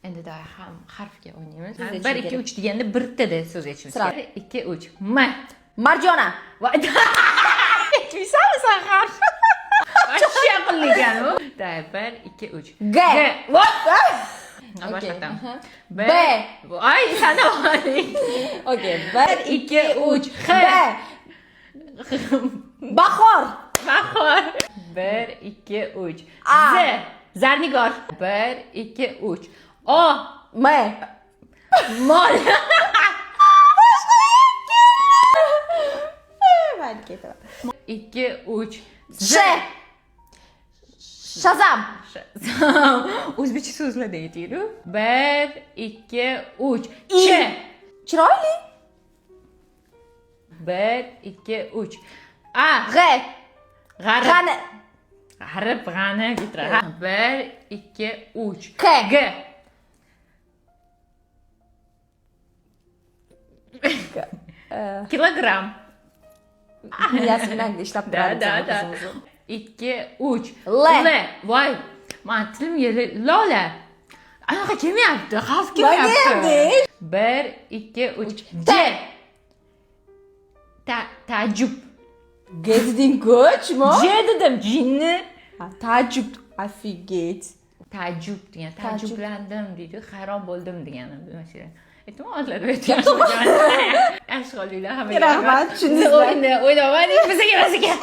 Endi da ham harfga o'ynaymiz. So'z 1 aytishim 2 3 deganda birtada so'z aytishimiz Sira. kerak. 2 3. M. Marjona. Voy. Aytmaysanmi sen harf? Voy yaqinlik ekan u. Da 1 2 3. G. Voy. Okay. Boshlayman. B. Ay, sana oling. Okay. 1 2 3. B. Bahor. Bahor. 1 2 3. A. Z. Zarnigor. 1 2 3. O. M. Mol. Ben ketaman. 2 3. Ş. Shazam. O'zbekcha so'zlarda aytaylik. 1 2 3. I. Ch. Chiroyli. 1 2 3. A. G. G'arib. G'ani. G'arib, g'ani bitiradi. 1 2 3. K. G. Kilogram. Miyasi bilan ishlab turadi. Da. 2 3. L. Voy. Men tilim yeli Lola. Anaqa kelmayapti. Xavf Nima kelmayapti. deyapti? 1 2 3. T. Tajub. G deding-ku, chmo? J dedim, jinni. Tajub. Офигеть. Tajub degan. Tajub. Tajublandim deydi. Hayron bo'ldim degani masalan. E'timodlar aytyapman. Ashg'olinglar hammaga. Rahmat, tushundingizmi? O'ynamaylik bizga.